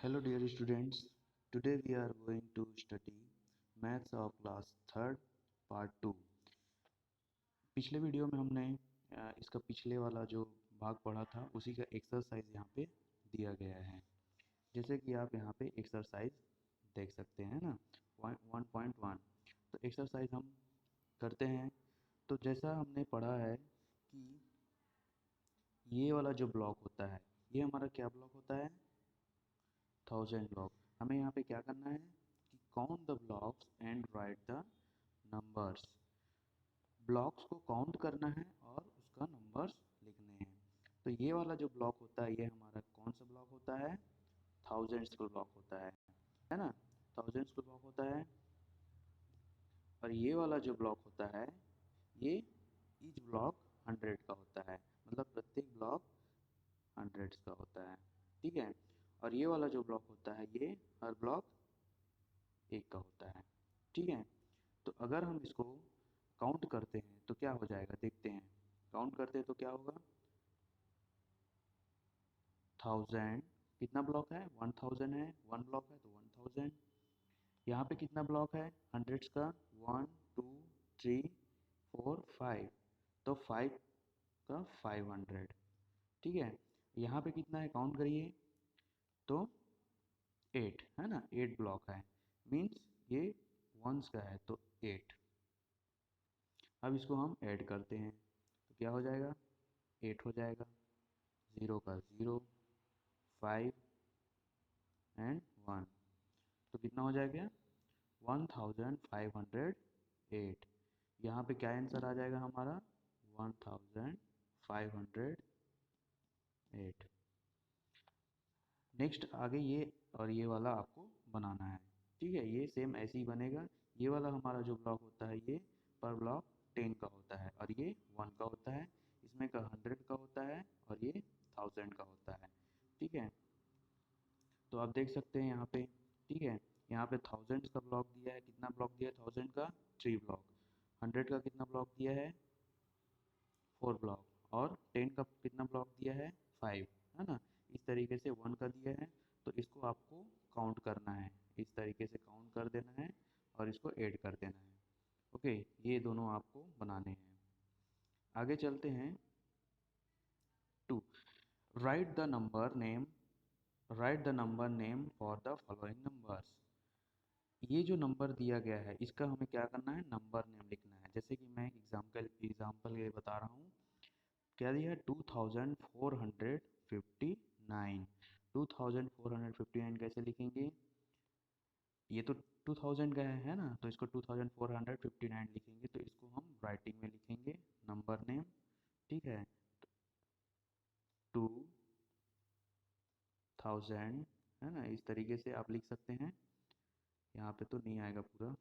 Hello dear students, today we are going to study maths of class 3rd part 2। पिछले video में हमने इसका पिछले वाला जो भाग पढ़ा था उसी का एक्सरसाइज यहाँ पे दिया गया है। जैसे कि आप यहाँ पे एक्सरसाइज देख सकते हैं ना 1.1। तो एक्सरसाइज हम करते हैं। तो जैसा हमने पढ़ा है कि ये वाला जो ब्लॉक होता है ये हमारा क्या ब्लॉक होता है, 1000 ब्लॉक। हमें यहाँ पे क्या करना है कि count the blocks and right the numbers. Blocks को काउंट करना है और उसका नंबर्स लिखने हैं। तो ये वाला जो ब्लॉक होता है ये हमारा कौन सा ब्लॉक होता है, थाउजेंड्स का ब्लॉक होता है ना, थाउजेंड्स का ब्लॉक होता है। और ये वाला जो ब्लॉक होता है ये ईच ब्लॉक 100 का होता है, मतलब प्रत्येक ब्लॉक 100 का होता है, ठीक है। और ये वाला जो ब्लॉक होता है ये हर ब्लॉक 1 का होता है, ठीक है। तो अगर हम इसको काउंट करते हैं तो क्या हो जाएगा, देखते हैं। काउंट करते हैं तो क्या होगा, 1000 कितना ब्लॉक है, 1000 है, 1 ब्लॉक है तो 1000। यहाँ पे कितना ब्लॉक है हंड्रेड्स का, 1 2 3 4 5, तो 5 का 500, ठीक है। यहाँ पे कितना है काउंट करिए तो 8 है ना, 8 ब्लॉक है, मीन्स ये वंस का है तो 8। अब इसको हम ऐड करते हैं तो क्या हो जाएगा, 8 हो जाएगा, 0 का 0, 5 एंड 1, तो कितना हो जाएगा 1508। यहाँ पे क्या आंसर आ जाएगा हमारा 1508। नेक्स्ट आगे ये और ये वाला आपको बनाना है, ठीक है। ये सेम ऐसे ही बनेगा। ये वाला हमारा जो ब्लॉक होता है ये पर ब्लॉक 10 का होता है और ये 1 का होता है, इसमें का 100 का होता है और ये 1000 का होता है, ठीक है। तो आप देख सकते हैं यहाँ पे, ठीक है। यहाँ पे 1000 का ब्लॉक दिया है, कितना ब्लॉक दिया है 1000 का, 3 ब्लॉक। 100 का कितना ब्लॉक दिया है, 4 ब्लॉक। और 10 का कितना ब्लॉक दिया है, 5, है ना। इस तरीके से 1 का दिया है तो इसको आपको काउंट करना है, इस तरीके से काउंट कर देना है और इसको ऐड कर देना है। ओके, ये दोनों आपको बनाने हैं। आगे चलते हैं 2। Right the number name, right the number name for the following numbers. ये जो नंबर दिया गया है इसका हमें क्या करना है, नंबर नेम लिखना है। जैसे कि मैं एग्जाम्पल ये बता रहा हूँ, क्या दिया है 2459। 2459 कैसे लिखेंगे, ये तो 2000 का है ना, तो इसको 2459 लिखेंगे। तो इसको हम राइटिंग में लिखेंगे नंबर नेम, ठीक है। 2000 है ना, इस तरीके से आप लिख सकते हैं। यहाँ पे तो नहीं आएगा पूरा,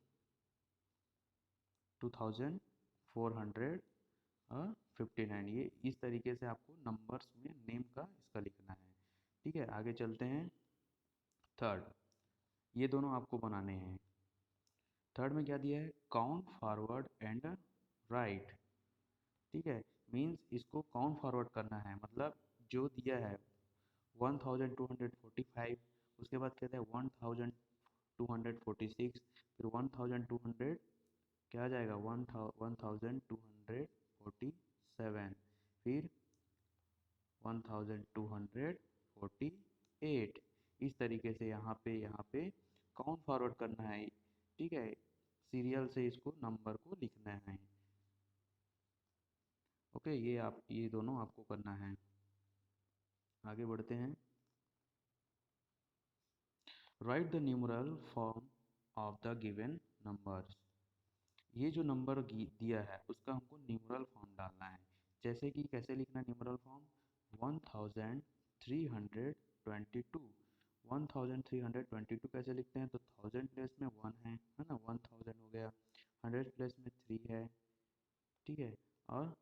2459, ये इस तरीके से आपको नंबर्स में नेम का इसका लिखना है, ठीक है। आगे चलते हैं थर्ड, ये दोनों आपको बनाने हैं। थर्ड में क्या दिया है, काउंट फॉरवर्ड एंड राइट, ठीक है। मीन्स इसको काउंट फॉरवर्ड करना है, मतलब जो दिया है 1245, उसके बाद कहते हैं 1246, फिर 1200 क्या आ जाएगा 1247, फिर 1248। इस तरीके से यहाँ पे काउंट फॉरवर्ड करना है, ठीक है। सीरियल से इसको नंबर को लिखना है। ओके, ये दोनों आपको करना है। आगे बढ़ते हैं। Right the numeral form of the given numbers. ये जो नंबर दिया है उसका हमको न्यूमरल फॉर्म डालना है। जैसे कि कैसे लिखना है न्यूमरल फॉर्म, 1322। 1322 कैसे लिखते हैं, तो 1000 प्लेस में 1 है ना, 1000 हो गया। 100 प्लेस में 3 है, ठीक है। और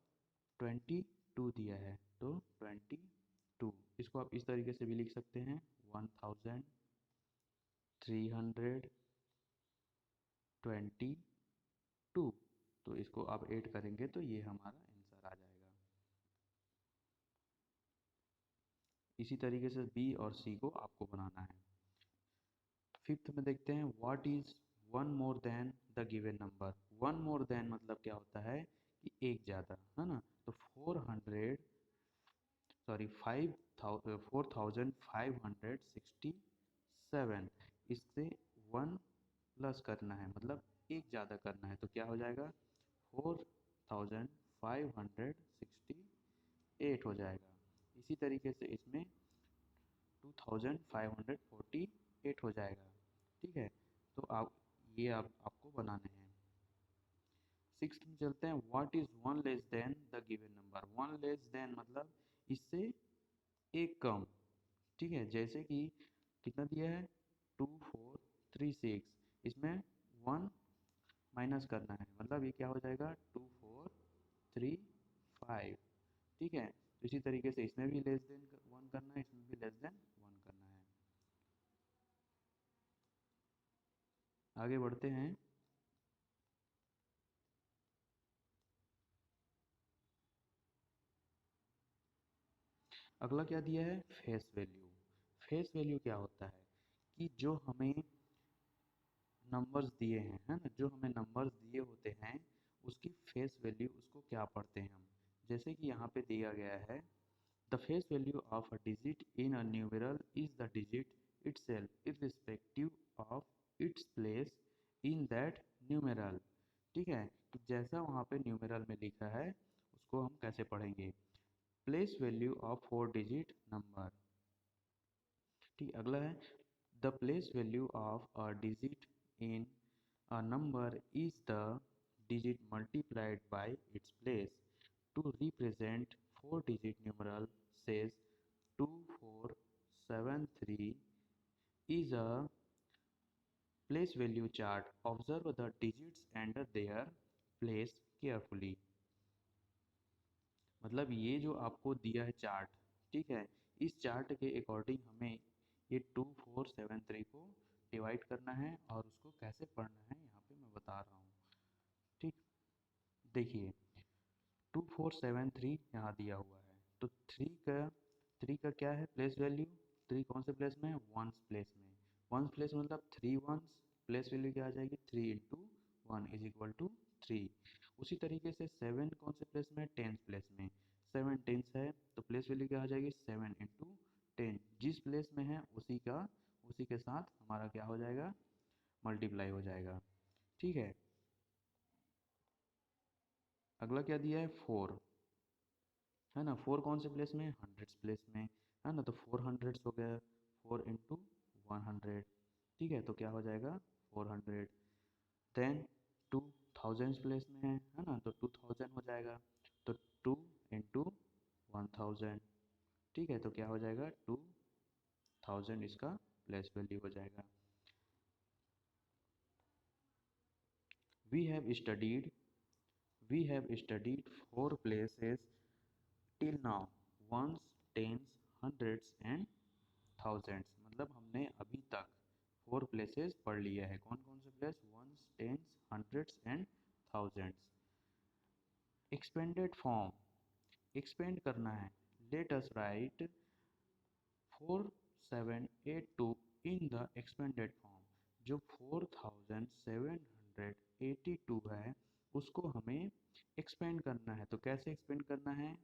22 दिया है तो 22, इसको आप इस तरीके से भी लिख सकते हैं 1322। तो इसको आप ऐड करेंगे तो ये हमारा आंसर आ जाएगा। इसी तरीके से बी और सी को आपको बनाना है। फिफ्थ में देखते हैं what is one more than the given number. One more than मतलब क्या होता है कि एक ज़्यादा, है ना। तो 4567, इससे वन प्लस करना है, मतलब एक ज़्यादा करना है, तो क्या हो जाएगा 4568 हो जाएगा। इसी तरीके से इसमें 2548 हो जाएगा। ठीक है, तो आप आपको बनाने हैं। सिक्स्थ में चलते हैं, what is one less than the given number. One less than मतलब इससे एक कम। ठीक है, जैसे कि कितना दिया है 2436, इसमें वन माइनस करना है, मतलब ये क्या हो जाएगा 2435। ठीक है, तो इसी तरीके से इसमें भी लेस देन वन करना है, इसमें भी लेस देन वन करना है। आगे बढ़ते हैं। अगला क्या दिया है, फेस वैल्यू। फेस वैल्यू क्या होता है कि जो हमें नंबर्स दिए हैं, है ना, जो हमें नंबर्स दिए होते हैं उसकी फेस वैल्यू, उसको क्या पढ़ते हैं हम। जैसे कि यहाँ पे दिया गया है, the face value of a digit in a numeral is the digit itself irrespective of its place in that numeral. ठीक है, तो जैसा वहाँ पे न्यूमेरल में लिखा है उसको हम कैसे पढ़ेंगे, place value of 4 digit number. ठीक, अगला है the place value of a digit in a number is the digit multiplied by its place. To represent 4-digit numeral says 2473 is a place value chart. Observe the digits and their place carefully. मतलब ये जो आपको दिया है chart, ठीक है, इस chart के अकॉर्डिंग हमें ये 2473 को डिवाइड करना है और उसको कैसे पढ़ना है यहाँ पे मैं बता रहा हूँ। ठीक, देखिए 2473 यहाँ दिया हुआ है, तो थ्री का क्या है प्लेस वैल्यू, थ्री कौन से प्लेस में है, वंस प्लेस में। वंस प्लेस मतलब थ्री वंस, प्लेस वैल्यू क्या आ जाएगी 3 × 1 इज इक्वल टू 3। उसी तरीके से सेवन कौन से प्लेस में है, टेंस प्लेस में। सेवन टेंस है तो प्लेस वैल्यू क्या आ जाएगी 7 × 10, जिस प्लेस में है उसी के साथ हमारा क्या हो जाएगा, मल्टीप्लाई हो जाएगा। ठीक है, अगला क्या दिया है 4, है ना। 4 कौन से प्लेस में, हंड्रेड्स प्लेस में, है ना, तो 400 हो गया, 4 × 100। ठीक है, तो क्या हो जाएगा 400। देन 2000 प्लेस में है ना, तो 2000 हो जाएगा, तो 2 × 1000। ठीक है, तो क्या हो जाएगा 2000 इसका प्लेस वैल्यू हो जाएगा। We have studied 4 places till now, ones, tens, hundreds and thousands. मतलब हमने अभी तक 4 प्लेसेस पढ़ लिया है। कौन कौन से place, ones, tens, hundreds and thousands. Expanded form, expand करना है। Let us write 4782 in the expanded form. जो 4782 है उसको हमें एक्सपेंड करना है। तो कैसे एक्सपेंड करना है,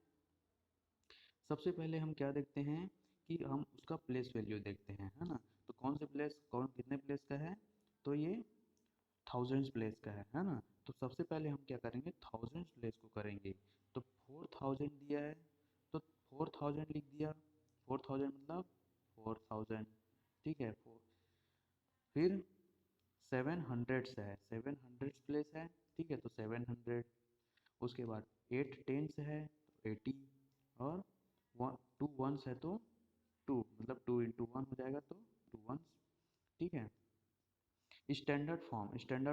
सबसे पहले हम क्या देखते हैं कि हम उसका प्लेस वैल्यू देखते हैं, है ना। तो कौन से प्लेस, कौन कितने प्लेस का है, तो ये थाउजेंड्स प्लेस का है ना। तो सबसे पहले हम क्या करेंगे, थाउजेंड्स प्लेस को करेंगे। तो 4000 दिया है तो 4000 लिख दिया, 4000 मतलब 4000। ठीक है, फिर 700 है, 700 प्लेस है। ठीक है, तो 700। उसके बाद 8 टेंस है तो 80, और 2 वंस है तो 2, मतलब 2 × 1 हो जाएगा, तो 2 वंस। ठीक है, स्टैंडर्ड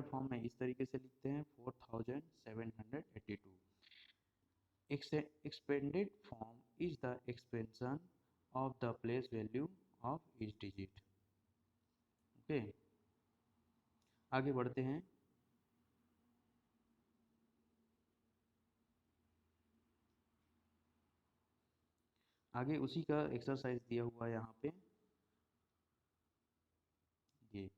फॉर्म में इस तरीके से लिखते हैं 4782। Expanded form is the expansion of the place value of each digit. Okay, आगे बढ़ते हैं। आगे उसी का एक्सरसाइज दिया हुआ है यहाँ पे, ये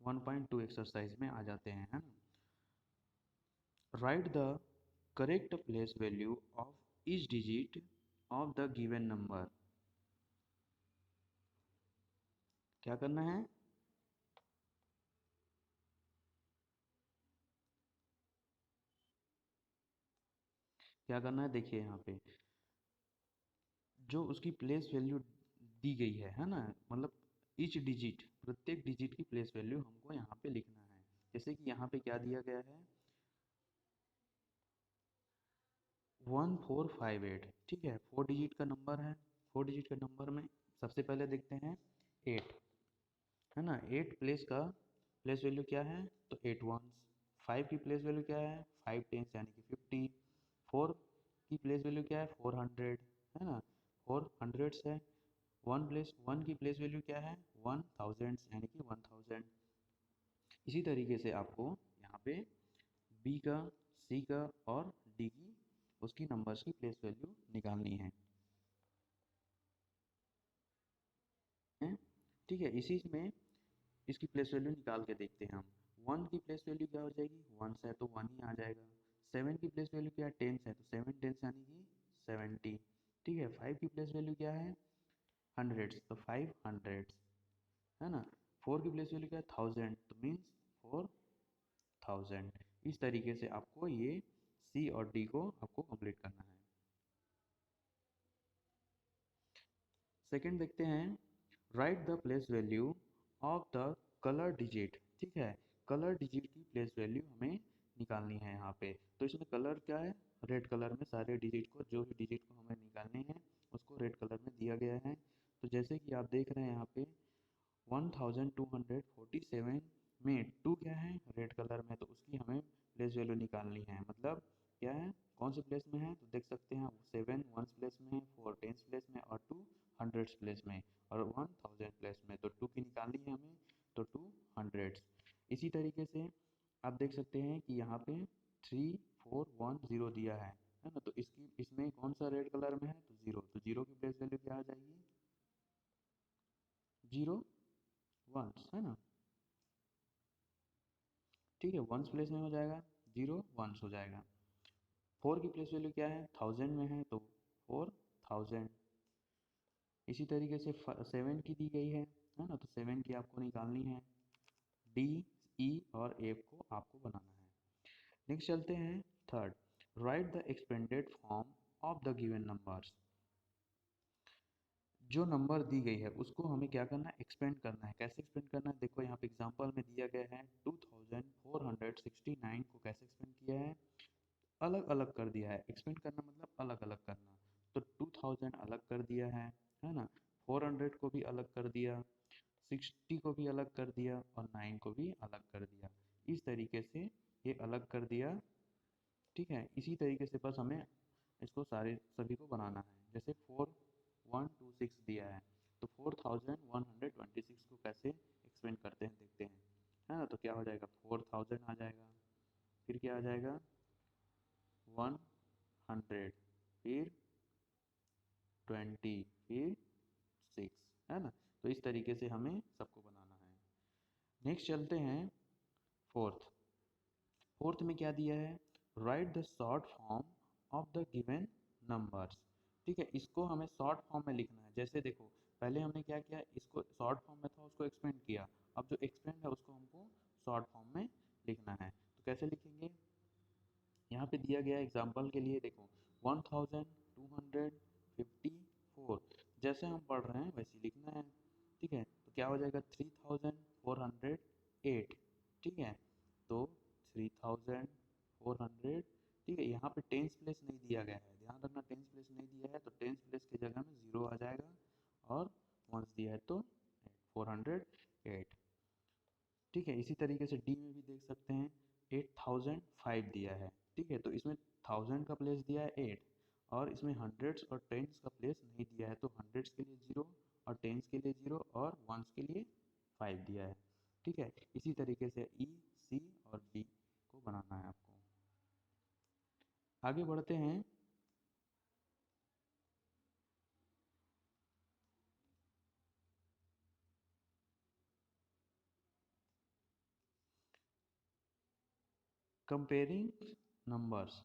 1.2 एक्सरसाइज में आ जाते हैं, है ना। Right the correct place value of each digit of the given number. क्या करना है? क्या करना है, देखिए यहाँ पे जो उसकी प्लेस वैल्यू दी गई है ना, मतलब ईच डिजिट, प्रत्येक डिजिट की प्लेस वैल्यू हमको यहाँ पे लिखना है। जैसे कि यहाँ पे क्या दिया गया है, 1458, ठीक है, 4 डिजिट का नंबर है। 4 डिजिट के नंबर में सबसे पहले देखते हैं 8, है ना। 8 प्लेस का प्लेस वैल्यू क्या है, तो 8 वंस। 5 की प्लेस वैल्यू क्या है, 5 टेंस यानी कि 50। 4 की प्लेस वैल्यू क्या है, 400, है ना, 4 हंड्रेड्स है। 1 की प्लेस वैल्यू क्या है, 1000 यानी कि 1000। इसी तरीके से आपको यहाँ पे बी का, सी का और डी की उसकी नंबर्स की प्लेस वैल्यू निकालनी है, ठीक है। इसी में इसकी प्लेस वैल्यू निकाल के देखते हैं हम। 1 की प्लेस वैल्यू क्या हो जाएगी, 1 है तो 1 ही आ जाएगा। 7 की प्लेस वैल्यू क्या है, 10 है तो 7 टेंस यानी कि 70, ठीक है। 5 की प्लेस वैल्यू क्या है, हंड्रेड्स, तो 5 हंड्रेड्स, है ना। 4 की प्लेस वैल्यू क्या है, 1000, तो मीन्स 4000। इस तरीके से आपको ये सी और डी को आपको कंप्लीट करना है। सेकंड देखते हैं, right the place value of the colour digit, ठीक है। कलर डिजिट की प्लेस वैल्यू हमें निकालनी है यहाँ पे। तो इसमें कलर क्या है, रेड कलर में सारे डिजिट को, जो भी डिजिट को हमें निकालने हैं उसको रेड कलर में दिया गया है। तो जैसे कि आप देख रहे हैं यहाँ पे 1247 में 2 क्या है, रेड कलर में, तो उसकी हमें प्लेस वैल्यू निकालनी है। मतलब क्या है, कौन से प्लेस में है, तो देख सकते हैं 7 वंस प्लेस में है, 4 टेंस प्लेस में और 2 हंड्रेड्स प्लेस में और 1000 प्लेस में। तो 2 की निकालनी है हमें, तो 2 हंड्रेड्स। इसी तरीके से आप देख सकते हैं कि यहाँ पे 3410 दिया है ना। तो इसकी इसमें कौन सा रेड कलर में है, तो 0, तो 0 की प्लेस वैल्यू क्या आ जाएगी, 0 वंस, है ना, ठीक है। वंस प्लेस में हो जाएगा, 0 वंस हो जाएगा। 4 की प्लेस वैल्यू क्या है, 1000 में है तो 4000। इसी तरीके से 7 की दी गई है ना, तो 7 की आपको निकालनी है। डी, ई और एफ को आपको बनाना है। नेक्स्ट चलते हैं third, right the expanded form of the given numbers. जो नंबर दी गई है उसको हमें क्या करना है, एक्सपेंड करना है। कैसे एक्सपेंड करना है, देखो यहाँ पे एग्जांपल में दिया गया है 2469 को कैसे एक्सपेंड किया है, अलग अलग कर दिया है। एक्सपेंड करना मतलब अलग अलग करना। तो 2000 अलग कर दिया है ना। 400 को भी अलग कर दिया, 60 को भी अलग कर दिया और 9 को भी अलग कर दिया। इस तरीके से ये अलग कर दिया, ठीक है। इसी तरीके से बस हमें इसको सारे सभी को बनाना है। जैसे 4126 दिया है, तो 4126 को कैसे एक्सपेंड करते हैं देखते हैं, है ना। तो क्या हो जाएगा, 4000 आ जाएगा, फिर क्या आ जाएगा 100, फिर 20, फिर 6, है ना। तो इस तरीके से हमें सबको बनाना है। नेक्स्ट चलते हैं फोर्थ। फोर्थ में क्या दिया है, right the short form of the given numbers, ठीक है। इसको हमें शॉर्ट फॉर्म में लिखना है। जैसे देखो पहले हमने क्या किया, इसको शॉर्ट फॉर्म में था उसको एक्सपेंड किया, अब जो एक्सपेंड है उसको हमको शॉर्ट फॉर्म में लिखना है। तो कैसे लिखेंगे, यहाँ पे दिया गया एग्जाम्पल के लिए देखो 1254, जैसे हम पढ़ रहे हैं वैसे लिखना है, ठीक है। तो क्या हो जाएगा 3408, ठीक है। तो 3400, ठीक है। यहाँ पे टेंस प्लेस नहीं दिया गया है, ध्यान रखना, टेंस प्लेस नहीं दिया है तो टेंस प्लेस की जगह में 0 आ जाएगा और वंस दिया है तो 408, ठीक है। इसी तरीके से डी में भी देख सकते हैं 8005 दिया है, ठीक है। तो इसमें 1000 का प्लेस दिया है 8 और इसमें हंड्रेड्स और टेंस का प्लेस नहीं दिया है, तो हंड्रेड्स के लिए 0 और टेंस के लिए 0 और वंस के लिए 5 दिया है, ठीक है। इसी तरीके से ई, सी और डी को बनाना है आपको। आगे बढ़ते हैं। कंपेयरिंग नंबर्स,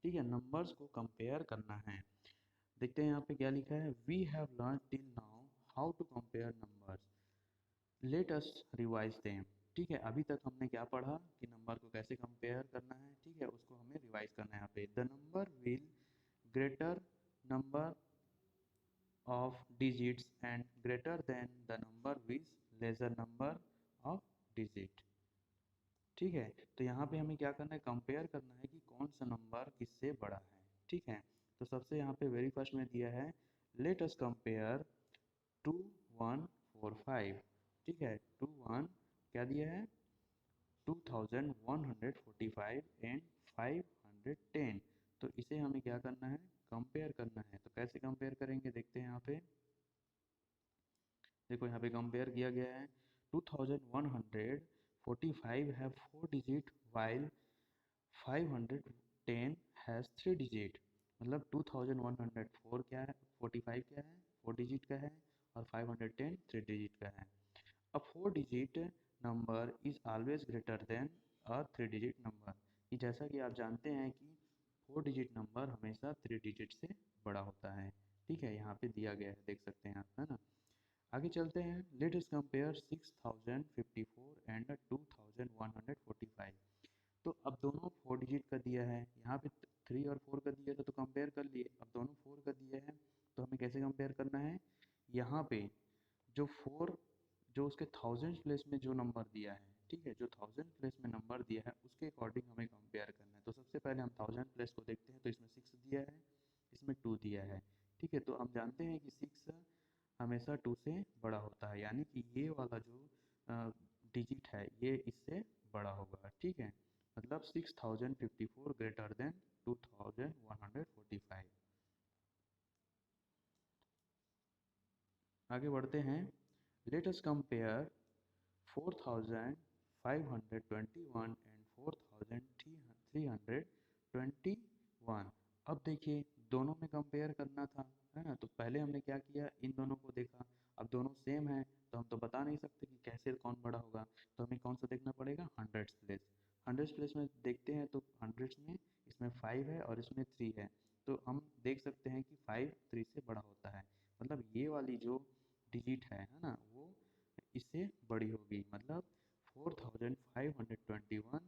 ठीक है, नंबर्स को कंपेयर करना है। देखते हैं यहाँ पे क्या लिखा है, we have learn till now how to compare numbers, let us revise them. ठीक है, अभी तक हमने क्या पढ़ा कि नंबर को कैसे कंपेयर करना है, ठीक है, उसको हमें रिवाइज करना है। यहाँ पे the number will greater number of digits and greater than the number with lesser number of digit। ठीक है, तो यहाँ पे हमें क्या करना है, कंपेयर करना है कि कौन सा नंबर किससे बड़ा है। ठीक है, तो सबसे यहाँ पे वेरी फर्स्ट में दिया है लेट अस कंपेयर 2145। ठीक है, 21 क्या दिया है 2145 एंड 510। तो इसे हमें क्या करना है, कंपेयर करना है। तो कैसे कंपेयर करेंगे देखते हैं यहाँ पे। देखो यहाँ पे कंपेयर किया गया है 2145 have 4 digit while 510 has 3 digit. मतलब 2104 क्या है, 45 क्या है 4 डिजिट का है, और 510 3 डिजिट का है। A 4 digit number is always greater than a 3 digit number। कि जैसा कि आप जानते हैं कि 4 डिजिट नंबर हमेशा 3 डिजिट से बड़ा होता है। ठीक है, यहाँ पे दिया गया है, देख सकते हैं आप, है ना। आगे चलते हैं, लेट अस कंपेयर 6054 एंड 2145। तो अब दोनों 4 डिजिट का दिया है, यहाँ पे 3 और 4 का दिया था तो कंपेयर कर लिए। अब दोनों 4 का दिया है तो हमें कैसे कंपेयर करना है, यहाँ पे जो 4 जो उसके थाउजेंड प्लेस में जो नंबर दिया है, ठीक है, जो थाउजेंड प्लेस में नंबर दिया है उसके अकॉर्डिंग हमें कंपेयर करना है। तो सबसे पहले हम थाउजेंड प्लेस को देखते हैं, तो इसमें 6 दिया है, इसमें 2 दिया है। ठीक है, तो हम जानते हैं कि 6 हमेशा 2 से बड़ा होता है, यानी कि ये वाला जो डिजिट है ये इससे बड़ा होगा। ठीक है, मतलब 6054 ग्रेटर देन 2145। आगे बढ़ते हैं, लेट अस कंपेयर 4521 एंड 4321। अब देखिए दोनों में कंपेयर करना था, है ना। तो पहले हमने क्या किया, इन दोनों को देखा। अब दोनों सेम है तो हम तो बता नहीं सकते कि कैसे कौन बड़ा होगा, तो हमें कौन सा देखना पड़ेगा, हंड्रेड्स प्लेस। हंड्रेड्स प्लेस में देखते हैं तो हंड्रेड्स में इसमें 5 है और इसमें 3 है, तो हम देख सकते हैं कि 5 3 से बड़ा होता है। मतलब ये वाली जो डिजिट है ना, वो इससे बड़ी होगी। मतलब 4521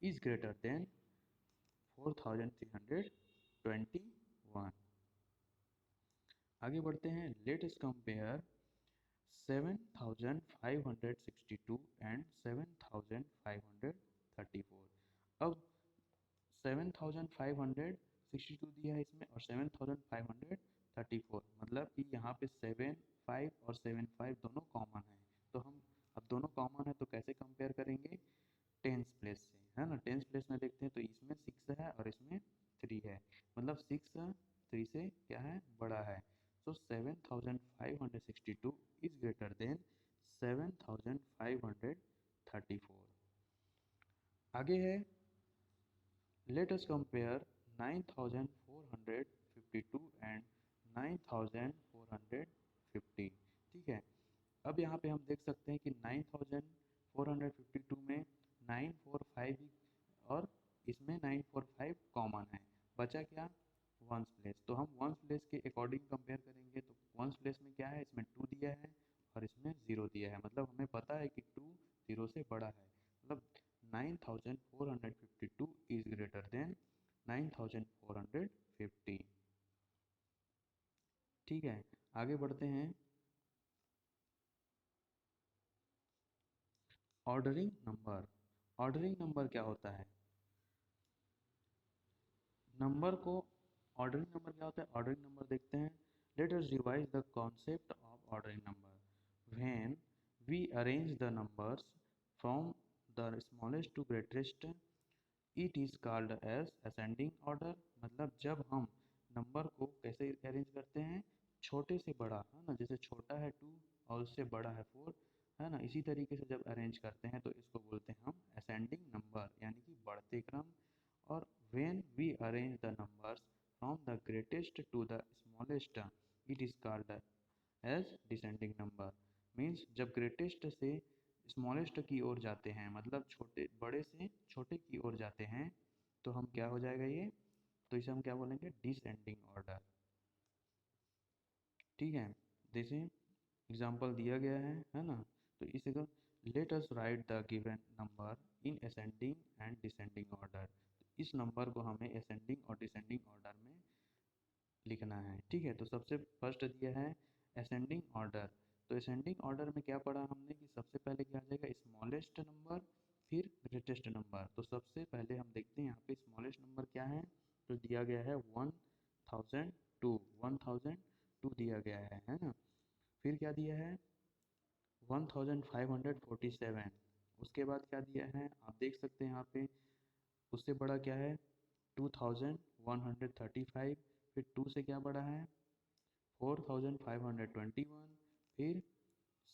इज ग्रेटर देन 4321। आगे बढ़ते हैं, लेट अस कंपेयर 7562 एंड 7534। अब 7562 दिया है इसमें और 7534, मतलब कि यहाँ पे 7 5 और 7 5 दोनों कॉमन है। तो हम अब दोनों कॉमन है तो कैसे कंपेयर करेंगे, टेंस प्लेस से, है ना। टेंस प्लेस में देखते हैं तो इसमें 6 है और इसमें 3 है, मतलब 6 3 से क्या है, बड़ा है। सो 7562 इज ग्रेटर देन 7534। आगे है, लेट अस कंपेयर 9452 एंड 9450। ठीक है, अब यहाँ पे हम देख सकते हैं कि 9452 में 945 और इसमें 945 कॉमन है, बचा क्या, वंस प्लेस। तो हम वंस प्लेस के अकॉर्डिंग कंपेयर करेंगे। तो वंस प्लेस में क्या है, इसमें 2 दिया है और इसमें 0 दिया है, मतलब हमें पता है कि 2 0 से बड़ा है। मतलब 9452 इज ग्रेटर देन 9450। ठीक है, आगे बढ़ते हैं, ऑर्डरिंग नंबर। ऑर्डरिंग नंबर क्या होता है, नंबर को ऑर्डरिंग नंबर क्या होता है, ऑर्डरिंग नंबर देखते हैं। Let us revise the concept of ordering number. When we arrange the numbers from the smallest to greatest it is called as ascending order. मतलब जब हम नंबर को कैसे अरेंज करते हैं, छोटे से बड़ा, है ना, जैसे छोटा है 2 और उससे बड़ा है 4, है ना, इसी तरीके से जब अरेंज करते हैं तो इसको बोलते हैं हम असेंडिंग नंबर, यानी कि बढ़ते क्रम। और when we arrange the numbers from the greatest to the smallest it is called as descending number। Means जब ग्रेटेस्ट से स्मॉलेस्ट की ओर जाते हैं, मतलब छोटे बड़े से छोटे की ओर जाते हैं, तो हम क्या हो जाएगा ये, तो इसे हम क्या बोलेंगे, डिसेंडिंग ऑर्डर। ठीक है, जैसे एग्जाम्पल दिया गया है ना। तो इसे को late us right the given number in ascending and descending order. इस नंबर को हमें असेंडिंग और डिसेंडिंग ऑर्डर में लिखना है। ठीक है, तो सबसे फर्स्ट दिया है असेंडिंग ऑर्डर। तो असेंडिंग ऑर्डर में क्या पढ़ा हमने कि सबसे पहले क्या आ जाएगा, स्मॉलेस्ट नंबर फिर ग्रेटेस्ट नंबर। तो सबसे पहले हम देखते हैं यहाँ पे स्मॉलेस्ट नंबर क्या है, तो दिया गया है 1002 दिया गया है ना। फिर क्या दिया है 1547। उसके बाद क्या दिया है आप देख सकते हैं यहाँ पे, उससे बड़ा क्या है 2135। फिर 2 से क्या बड़ा है 4521। फिर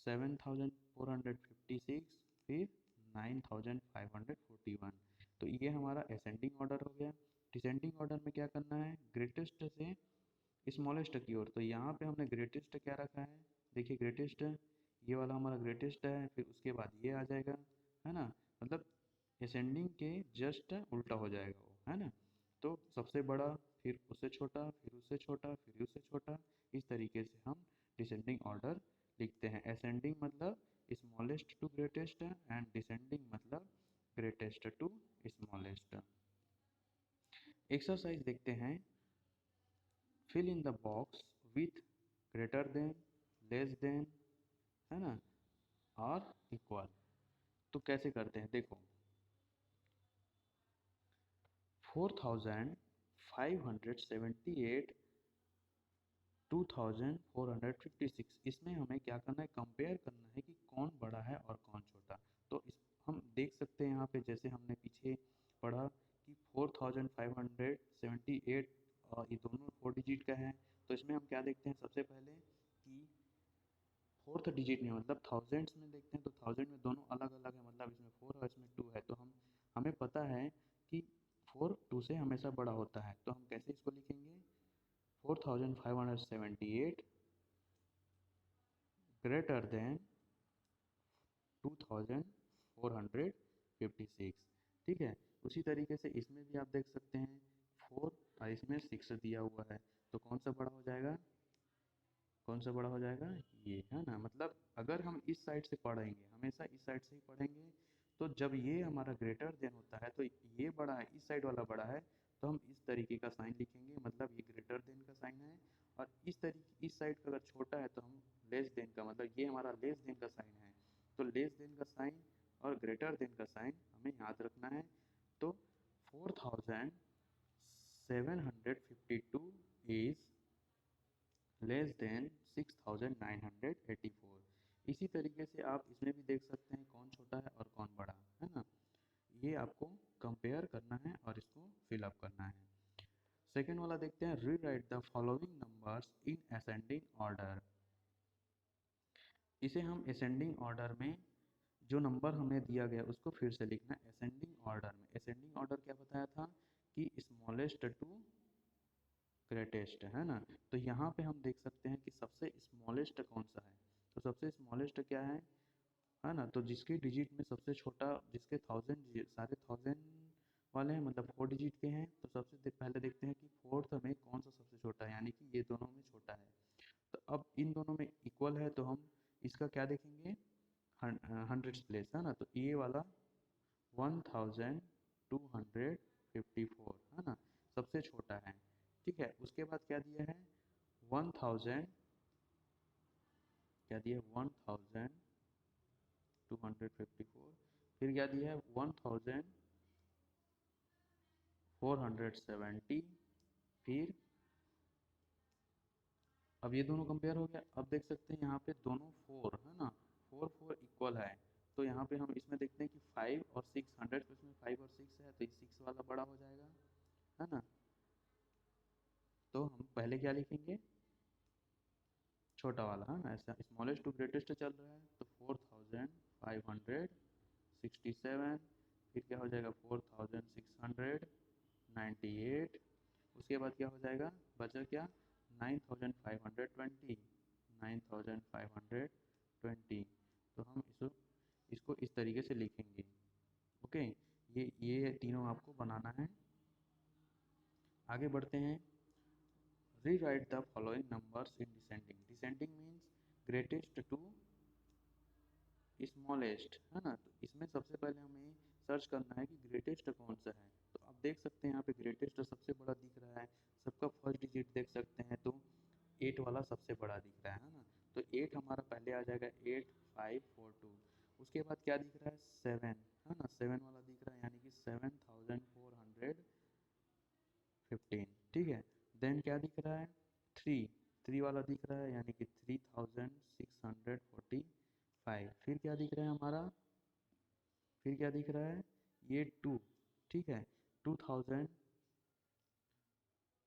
7456। फिर 9541। तो ये हमारा असेंडिंग ऑर्डर हो गया। डिसेंडिंग ऑर्डर में क्या करना है, ग्रेटेस्ट से स्मॉलेस्ट की ओर। तो यहाँ पे हमने ग्रेटेस्ट क्या रखा है, देखिए ग्रेटेस्ट ये वाला हमारा ग्रेटेस्ट है, फिर उसके बाद ये आ जाएगा, है ना। मतलब असेंडिंग के जस्ट उल्टा हो जाएगा वो, है ना। तो सबसे बड़ा, फिर उससे छोटा, फिर उससे छोटा, फिर उससे छोटा, इस तरीके से हम डिसेंडिंग ऑर्डर लिखते हैं। असेंडिंग मतलब smallest to greatest and descending मतलब ग्रेटेस्ट टू स्मॉलेस्ट। एक्सरसाइज देखते हैं, fill in the box with greater than, less than, है ना, और इक्वल। तो कैसे करते हैं देखो, 4578 2456, इसमें हमें क्या करना है, कंपेयर करना है कि कौन बड़ा है और कौन छोटा। तो इस हम देख सकते हैं यहाँ पे, जैसे हमने पीछे पढ़ा कि 4578 ये दोनों 4 डिजिट का है। तो इसमें हम क्या देखते हैं सबसे पहले कि फोर्थ डिजिट में, मतलब थाउजेंड्स में देखते हैं, तो थाउजेंड में दोनों अलग अलग है, मतलब इसमें 4 और इसमें 2 है। तो हमें पता है कि 4 2 से हमेशा बड़ा होता है। तो हम कैसे इसको लिखेंगे, 4578 ग्रेटर देन 2456। ठीक है, उसी तरीके से इसमें भी आप देख सकते हैं 4 और इसमें 6 दिया हुआ है। तो कौन सा बड़ा हो जाएगा, कौन सा बड़ा हो जाएगा, ये, है ना। मतलब अगर हम इस साइड से पढ़ेंगे, हमेशा इस साइड से ही पढ़ेंगे, तो जब ये हमारा ग्रेटर देन होता है तो ये बड़ा है, इस साइड वाला बड़ा है, तो हम इस तरीके का साइन लिखेंगे, मतलब ये ग्रेटर देन का साइन है। और इस तरीके इस साइड का अगर छोटा है तो हम लेस देन का, मतलब ये हमारा लेस देन का साइन है। तो लेस देन का साइन और ग्रेटर देन का साइन हमें याद रखना है। तो 4752 इज लेस देन 6984। इसी तरीके से आप इसमें भी देख सकते हैं कौन छोटा है और कौन बड़ा, है ना। ये आपको कंपेयर करना है और इसको फिलअप करना है। सेकेंड वाला देखते हैं, rewrite the following numbers in ascending order. इसे हम असेंडिंग ऑर्डर में जो नंबर हमें दिया गया उसको फिर से लिखना है असेंडिंग ऑर्डर में। असेंडिंग ऑर्डर क्या बताया था कि स्मॉलेस्ट टू ग्रेटेस्ट, है ना। तो यहाँ पे हम देख सकते हैं कि सबसे स्मॉलेस्ट कौन सा है। तो सबसे स्मॉलेस्ट क्या है ना, तो जिसके डिजिट में सबसे छोटा, जिसके सारे थाउजेंड वाले हैं, मतलब 4 डिजिट के हैं, तो सबसे पहले देखते हैं कि फोर्थ में कौन सा सबसे छोटा है, यानी कि ये दोनों में छोटा है। तो अब इन दोनों में इक्वल है, तो हम इसका क्या देखेंगे, हंड्रेड्स प्लेस, है ना। तो ये वाला 1254, है ना, सबसे छोटा है। ठीक है, उसके बाद क्या दिया है 1000, क्या दिया है 1254। फिर क्या दिया है 1470। फिर अब ये दोनों कंपेयर हो गया। अब देख सकते हैं यहाँ पे दोनों 4, है ना, 4 4 इक्वल है। तो यहाँ पे हम इसमें देखते हैं कि 5 और 6, 100 इसमें 5 और 6 है, तो ये 6 वाला बड़ा हो जाएगा, है ना। तो हम पहले क्या लिखेंगे, छोटा वाला, है ना, ऐसा स्मॉलेस्ट टू ग्रेटेस्ट चल रहा है। तो 4567। फिर क्या हो जाएगा 4698। उसके बाद क्या हो जाएगा, बचा क्या 9520, 9520। तो हम इसको तरीके से लिखेंगे। ओके, ये तीनों आपको बनाना है। आगे बढ़ते हैं। Rewrite the following numbers in descending. Descending means greatest to smallest, है ना। तो इसमें सबसे पहले हमें सर्च करना है कि ग्रेटेस्ट कौन सा है। तो आप देख सकते हैं यहाँ पे ग्रेटेस्ट सबसे बड़ा दिख रहा है, सबका फर्स्ट डिजिट देख सकते हैं, तो 8 वाला सबसे बड़ा दिख रहा है ना। तो 8 हमारा पहले आ जाएगा, 8542। उसके बाद क्या दिख रहा है, 7, है ना, 7 वाला दिख रहा है, यानी कि 7415। ठीक है। देन क्या दिख रहा है, 3 वाला दिख रहा है, यानी कि 3645। फिर क्या दिख रहा है, ये 2। ठीक है, 2000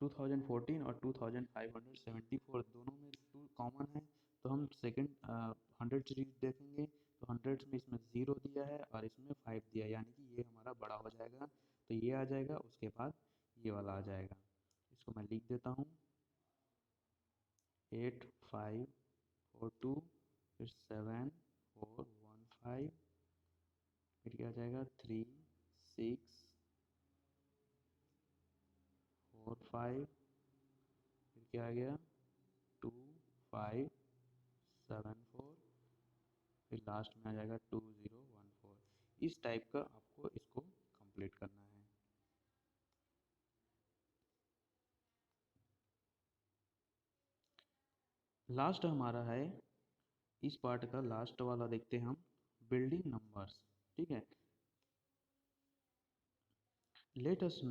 2014 और 2574 दोनों में 2 कॉमन है। तो हम सेकंड 100 सीरीज देखेंगे तो 100 में इसमें 0 दिया है और इसमें 5 दिया है, यानी कि ये हमारा बड़ा हो जाएगा। तो ये आ जाएगा, उसके बाद ये वाला आ जाएगा। इसको मैं लिख देता हूँ, 8542, फिर 7415, फिर क्या आ जाएगा, 3645, फिर क्या आ गया, 2574, फिर लास्ट में आ जाएगा 2014। इस टाइप का आपको इसको कंप्लीट करना है। लास्ट हमारा है, इस पार्ट का लास्ट वाला देखते हैं हम, बिल्डिंग नंबर्स। ठीक है। Let us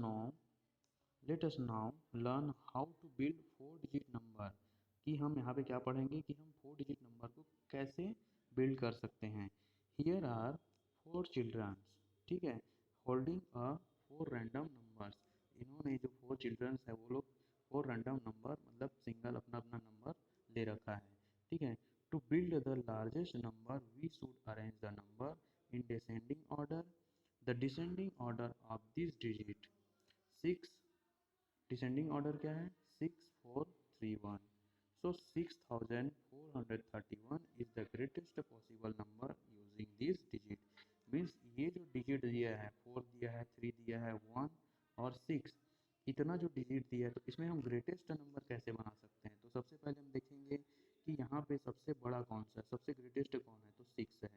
now learn how to build 4 digit number. कि हम यहाँ पे क्या पढ़ेंगे कि हम 4 डिजिट नंबर को कैसे बिल्ड कर सकते हैं। हियर आर 4 चिल्ड्रंस, ठीक है, होल्डिंग अ 4 रैंडम नंबर्स। इन्होंने जो 4 चिल्ड्रंस है वो लोग 4 रैंडम नंबर, मतलब सिंगल अपना अपना नंबर ले रखा है। ठीक है। To build the largest number we should arrange the number in descending order. The descending order of this digit 6, descending order क्या है, 6431। So 6431 is the greatest possible number using this digit. Means ये जो digit दिया है, 4 दिया है, 3 दिया है, 1 और 6, इतना जो डिजिट दिया है, तो इसमें हम ग्रेटेस्ट नंबर कैसे बना सकते हैं। तो सबसे पहले हम देखेंगे कि यहाँ पे सबसे बड़ा कौन सा है, सबसे ग्रेटेस्ट कौन है, तो 6 है।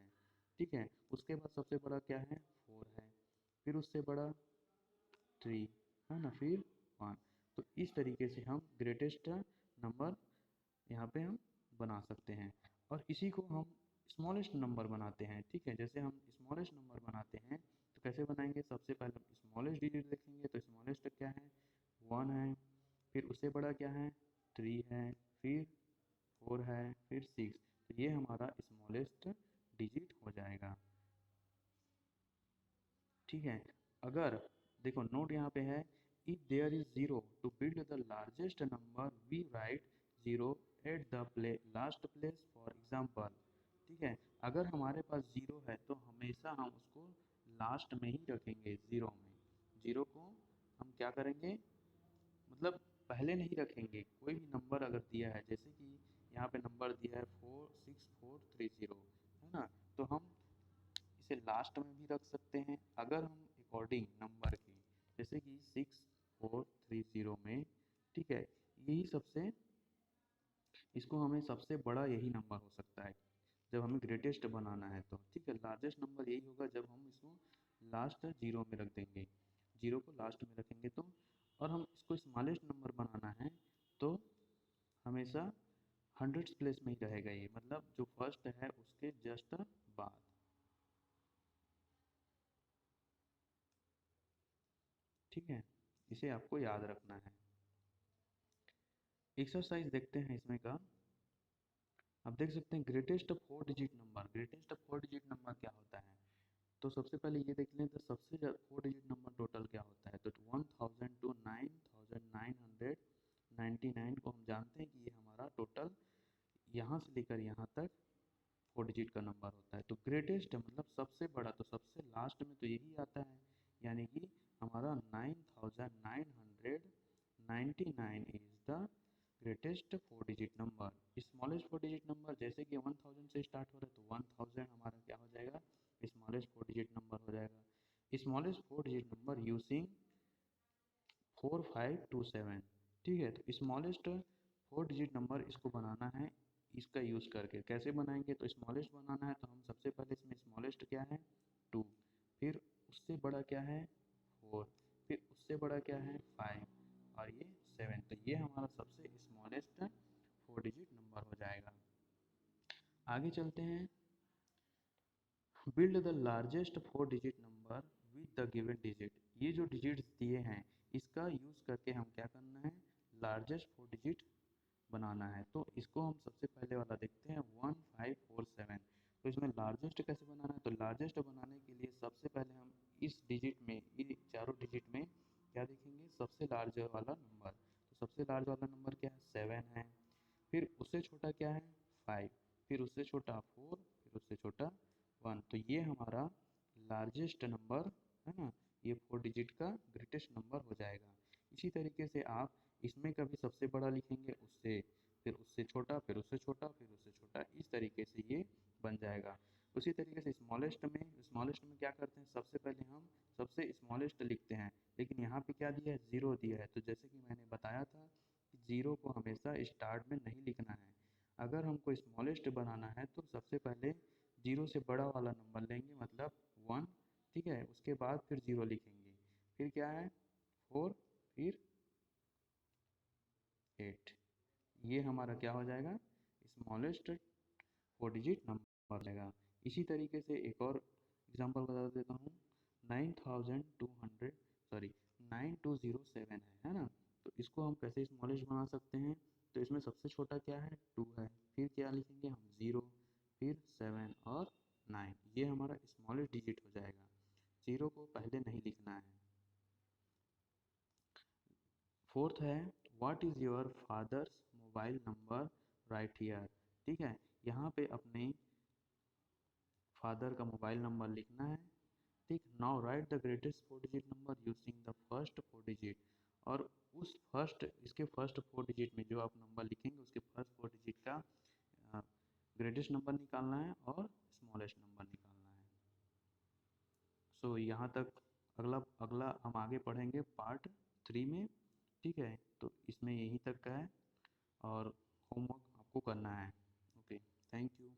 ठीक है। उसके बाद सबसे बड़ा क्या है, 4 है, फिर उससे बड़ा 3, है ना, फिर 1। तो इस तरीके से हम ग्रेटेस्ट नंबर यहाँ पे हम बना सकते हैं। और इसी को हम स्मॉलेस्ट नंबर बनाते हैं। ठीक है। जैसे हम स्मॉलेस्ट नंबर बनाते हैं तो कैसे बनाएंगे, सबसे पहले हम स्मॉलेस्ट डिजिट देखेंगे, तो स्मॉलेस्ट क्या है, 1 है, फिर उससे बड़ा क्या है, 3 है, फिर 4 है, फिर 6। तो ये हमारा स्मॉलेस्ट डिजिट हो जाएगा। ठीक है। अगर देखो नोट यहाँ पे है, if there is 0 to build the largest number we write 0 at the last place for example. ठीक है। अगर हमारे पास 0 है तो हमेशा हम उसको लास्ट में ही रखेंगे, 0 में। 0 को हम क्या करेंगे, मतलब पहले नहीं रखेंगे। कोई भी नंबर अगर दिया है, जैसे कि यहाँ पे नंबर दिया है 46430, है ना, तो हम इसे लास्ट में भी रख सकते हैं। अगर हम अकॉर्डिंग नंबर के, जैसे कि 6430 में, ठीक है, यही सबसे, इसको हमें सबसे बड़ा यही नंबर हो सकता है जब हमें ग्रेटेस्ट बनाना है। तो ठीक है, लार्जेस्ट नंबर यही होगा जब हम इसको लास्ट 0 में रख देंगे, 0 को लास्ट में रखेंगे तो। और हम इसको स्मॉलेस्ट नंबर बनाना है तो हमेशा 100 प्लेस में ही रहेगा ये, मतलब जो फर्स्ट है उसके जस्ट बाद। ठीक है। इसे आपको याद रखना है। एक्सरसाइज देखते हैं इसमें का। आप देख सकते हैं greatest 4 digit number, greatest 4 digit number क्या होता है। तो सबसे पहले ये देख लें, तो सबसे 4 डिजिट नंबर टोटल क्या होता है। तो 1000 टू 9999 को हम जानते हैं कि ये हमारा टोटल यहाँ से लेकर यहाँ तक 4 डिजिट का नंबर होता है। तो ग्रेटेस्ट मतलब सबसे बड़ा, तो सबसे लास्ट में तो यही आता है, यानी कि हमारा 9999 is the greatest 4 digit number. Smallest 4 digit number जैसे कि 1000 से स्टार्ट हो रहा है, तो 1000 हमारा क्या हो जाएगा, smallest smallest 4 digit number using 4527। ठीक है, तो स्मॉलेस्ट 4 डिजिट नंबर इसको बनाना है इसका यूज़ करके। कैसे बनाएंगे? तो स्मॉलेस्ट बनाना है तो हम सबसे पहले इसमें स्मॉलेस्ट क्या है 2, फिर उससे बड़ा क्या है 4, फिर उससे बड़ा क्या है 5 और ये 7। तो ये हमारा सबसे स्मॉलेस्ट 4 डिजिट नंबर हो जाएगा। आगे चलते हैं। Build the largest 4 digit number with the given digit. ये जो डिजिट्स दिए हैं इसका यूज़ करके हम क्या करना है, लार्जेस्ट 4 डिजिट बनाना है। तो इसको हम सबसे पहले वाला देखते हैं 1547। तो इसमें लार्जेस्ट कैसे बनाना है? तो लार्जेस्ट बनाने के लिए सबसे पहले हम इस डिजिट में, ये चारों डिजिट में क्या देखेंगे, सबसे लार्ज वाला नंबर। तो सबसे लार्ज वाला नंबर क्या है 7 है, फिर उससे छोटा क्या है 5, फिर उससे छोटा 4, फिर उससे छोटा 1। तो ये हमारा लार्जेस्ट नंबर है ना, ये 4 डिजिट का ग्रेटेस्ट नंबर हो जाएगा। इसी तरीके से आप इसमें कभी सबसे बड़ा लिखेंगे, उससे फिर उससे छोटा, फिर उससे छोटा, फिर उससे छोटा, इस तरीके से ये बन जाएगा। उसी तरीके से स्मॉलेस्ट में क्या करते हैं, सबसे पहले हम सबसे स्मॉलेस्ट लिखते हैं, लेकिन यहाँ पे क्या दिया है, ज़ीरो दिया है। तो जैसे कि मैंने बताया था कि ज़ीरो को हमेशा स्टार्ट में नहीं लिखना है। अगर हमको स्मॉलेस्ट बनाना है तो सबसे पहले जीरो से बड़ा वाला नंबर लेंगे, मतलब 1। ठीक है, उसके बाद फिर ज़ीरो लिखेंगे, फिर क्या है 4, फिर 8। ये हमारा क्या हो जाएगा, स्मॉलेस्ट 4 डिजिट नंबर हो जाएगा। इसी तरीके से एक और एग्जांपल बता देता हूँ। 9200 सॉरी 9207 है ना। तो इसको हम कैसे स्मॉलेस्ट बना सकते हैं? तो इसमें सबसे छोटा क्या है 2 है, फिर क्या लिखेंगे हम 0, फिर 7 और 9। ये हमारा स्मॉलेस्ट डिजिट हो जाएगा। 0 को पहले नहीं लिखना है। फोर्थ है what is your fathers mobile number right here. ठीक है, यहाँ पे अपने फादर का मोबाइल नंबर लिखना है। ठीक, now right the greatest 4 digit number using the first 4 digit. और उस इसके फर्स्ट 4 डिजिट में जो आप नंबर लिखेंगे उसके फर्स्ट 4 डिजिट का ग्रेटेस्ट नंबर निकालना है और स्मॉलेस्ट नंबर निकालना है। सो यहाँ तक अगला अगला हम आगे पढ़ेंगे पार्ट 3 में। ठीक है, तो इसमें यहीं तक का है और होमवर्क आपको करना है। Okay, thank you.